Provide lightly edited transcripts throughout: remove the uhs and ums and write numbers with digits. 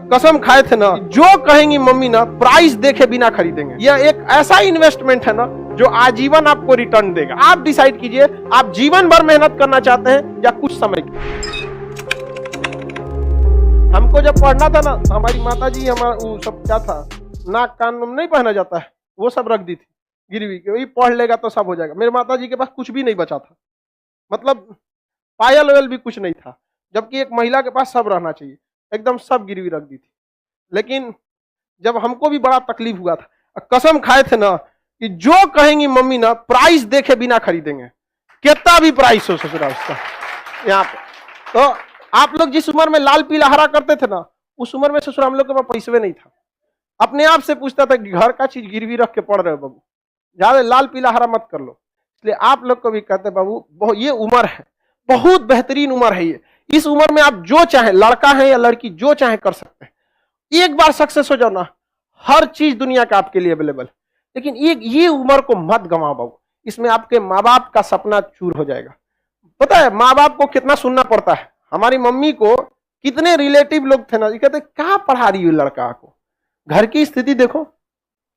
कसम खाए थे ना, जो कहेंगी मम्मी ना प्राइस देखे बिना खरीदेंगे। यह एक ऐसा इन्वेस्टमेंट है ना जो आजीवन आपको रिटर्न देगा। आप डिसाइड कीजिए, आप जीवन भर मेहनत करना चाहते हैं या कुछ समय की। हमको जब पढ़ना था ना, हमारी माता जी हमारा वो सब क्या था, नाक कान में नहीं पहना जाता है, वो सब रख दी थी गिरवी के, वही पढ़ लेगा तो सब हो जाएगा। मेरे माता जी के पास कुछ भी नहीं बचा था, मतलब पायल वायल भी कुछ नहीं था, जबकि एक महिला के पास सब रहना चाहिए, एकदम सब गिरवी रख दी थी। लेकिन जब हमको भी बड़ा तकलीफ हुआ था, कसम खाए थे ना कि जो कहेंगी मम्मी ना प्राइस देखे बिना खरीदेंगे, कितना भी प्राइस हो ससुरा उसका। यहाँ पे तो आप लोग जिस उम्र में लाल पीला हरा करते थे ना, उस उम्र में ससुरा हम लोग के पास पैसे नहीं था। अपने आप से पूछता था कि घर का चीज गिरवी रख के पढ़ रहे हो बाबू, ज्यादा लाल पीला हरा मत कर लो। इसलिए आप लोग को भी कहते बाबू, ये उम्र है, बहुत बेहतरीन उम्र है ये। इस उम्र में आप जो चाहे, लड़का है या लड़की, जो चाहे कर सकते हैं। एक बार सक्सेस हो जाओ ना, हर चीज दुनिया का आपके लिए अवेलेबल। लेकिन ये उम्र को मत गंवाओ बाबू, इसमें आपके माँ बाप का सपना चूर हो जाएगा। पता है माँ बाप को कितना सुनना पड़ता है। हमारी मम्मी को कितने रिलेटिव लोग थे ना, ये कहते क्या पढ़ा रही हो लड़का को, घर की स्थिति देखो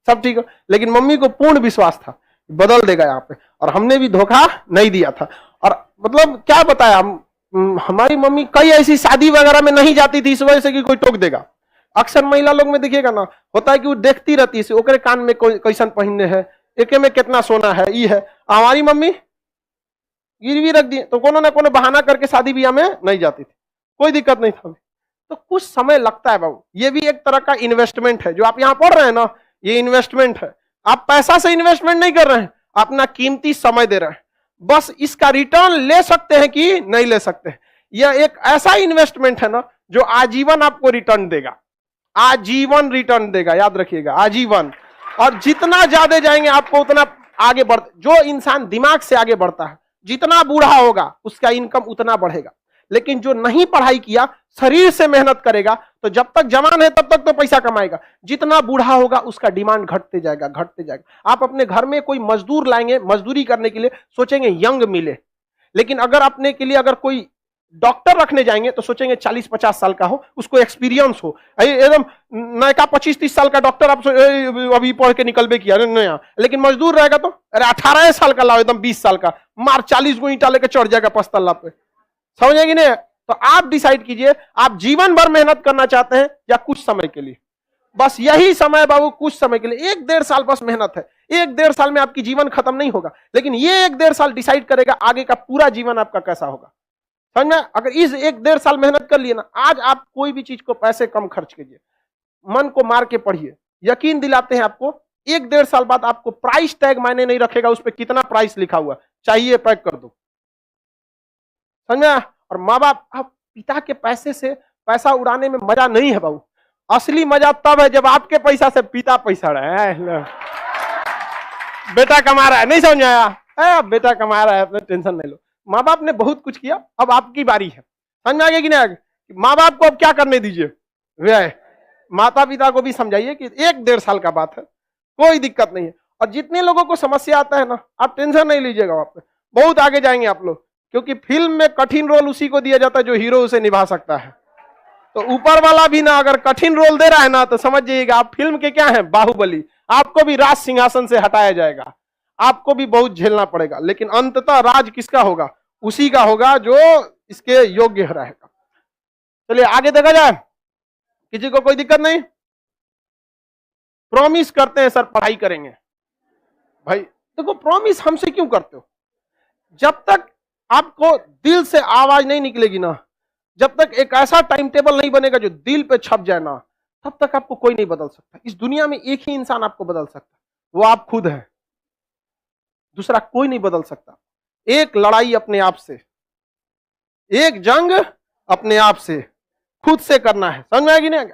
सब ठीक हो। लेकिन मम्मी को पूर्ण विश्वास था बदल देगा यहाँ पे, और हमने भी धोखा नहीं दिया था। और मतलब क्या बताया, हमारी मम्मी कई ऐसी शादी वगैरह में नहीं जाती थी इस वजह से कि कोई टोक देगा। अक्सर महिला लोग में देखिएगा ना, होता है कि वो देखती रहती है ओकरे कान में कैसन पहनने है, एके में कितना सोना है, ये है। हमारी मम्मी गिरवी रख दी तो कोनो ना कोनो बहाना करके शादी ब्याह में नहीं जाती थी, कोई दिक्कत नहीं था। तो कुछ समय लगता है बाबू, ये भी एक तरह का इन्वेस्टमेंट है। जो आप यहाँ पढ़ रहे हैं ना, ये इन्वेस्टमेंट है। आप पैसा से इन्वेस्टमेंट नहीं कर रहे हैं, अपना कीमती समय दे रहे हैं। बस इसका रिटर्न ले सकते हैं कि नहीं ले सकते। यह एक ऐसा इन्वेस्टमेंट है ना जो आजीवन आपको रिटर्न देगा, आजीवन रिटर्न देगा, याद रखिएगा, आजीवन। और जितना ज्यादा जाएंगे आपको उतना आगे बढ़, जो इंसान दिमाग से आगे बढ़ता है, जितना बूढ़ा होगा उसका इनकम उतना बढ़ेगा। लेकिन जो नहीं पढ़ाई किया, शरीर से मेहनत करेगा, तो जब तक जवान है तब तक तो पैसा कमाएगा। जितना बूढ़ा होगा उसका डिमांड घटते जाएगा, घटते जाएगा। आप अपने घर में कोई मजदूर लाएंगे, मजदूरी करने के लिए सोचेंगे यंग मिले। लेकिन अगर अपने के लिए अगर कोई डॉक्टर रखने जाएंगे तो सोचेंगे 40-50 साल का हो, उसको एक्सपीरियंस हो। एकदम नया 25-30 साल का डॉक्टर आप अभी पढ़ के निकलबे किया नया। लेकिन मजदूर रहेगा तो अरे 18 साल का लाओ, एकदम 20 साल का, मार 40 गो ईंटा लेके चढ़ जाएगा 5 तल्ला पे। समझेंगे नहीं? तो आप डिसाइड कीजिए, आप जीवन भर मेहनत करना चाहते हैं या कुछ समय के लिए। बस यही समय बाबू, कुछ समय के लिए, 1-1.5 साल बस मेहनत है। 1-1.5 साल में आपकी जीवन खत्म नहीं होगा, लेकिन ये 1-1.5 साल डिसाइड करेगा आगे का पूरा जीवन आपका कैसा होगा। समझ में? अगर इस 1-1.5 साल मेहनत कर लिए ना, आज आप कोई भी चीज को पैसे कम खर्च कीजिए, मन को मार के पढ़िए, यकीन दिलाते हैं आपको 1-1.5 साल बाद आपको प्राइस टैग मायने नहीं रखेगा, उस पर कितना प्राइस लिखा हुआ चाहिए पैक कर दो। समझ में? और माँ बाप, आप पिता के पैसे से पैसा उड़ाने में मजा नहीं है बाबू। असली मजा तब है जब आपके पैसा से पिता पैसा रहा है। बेटा कमा रहा है, नहीं समझ आया? बेटा कमा रहा है, अपने टेंशन नहीं लो। माँ बाप ने बहुत कुछ किया, अब आपकी बारी है। समझ में आ गया कि नहीं? माँ बाप को अब क्या करने दीजिए, वे माता पिता को भी समझाइए कि 1-1.5 साल का बात है, कोई दिक्कत नहीं है। और जितने लोगों को समस्या आता है ना, आप टेंशन नहीं लीजिएगा, आप बहुत आगे जाएंगे आप लोग। क्योंकि फिल्म में कठिन रोल उसी को दिया जाता है जो हीरो उसे निभा सकता है। तो ऊपर वाला भी ना अगर कठिन रोल दे रहा है ना, तो समझ जाइएगा आप फिल्म के क्या हैं, बाहुबली। आपको भी राज सिंहासन से हटाया जाएगा, आपको भी बहुत झेलना पड़ेगा, लेकिन अंततः राज किसका होगा? उसी का होगा जो इसके योग्य रहेगा। चलिए आगे देखा जाए, किसी को कोई दिक्कत नहीं? प्रॉमिस करते हैं सर पढ़ाई करेंगे, भाई देखो प्रॉमिस हमसे क्यों करते हो? जब तक आपको दिल से आवाज नहीं निकलेगी ना, जब तक एक ऐसा टाइम टेबल नहीं बनेगा जो दिल पे छप जाए ना, तब तक आपको कोई नहीं बदल सकता। इस दुनिया में एक ही इंसान आपको बदल सकता है, वो आप खुद हैं, दूसरा कोई नहीं बदल सकता। एक लड़ाई अपने आप से, एक जंग अपने आप से, खुद से करना है। समझ में आएगी नहीं?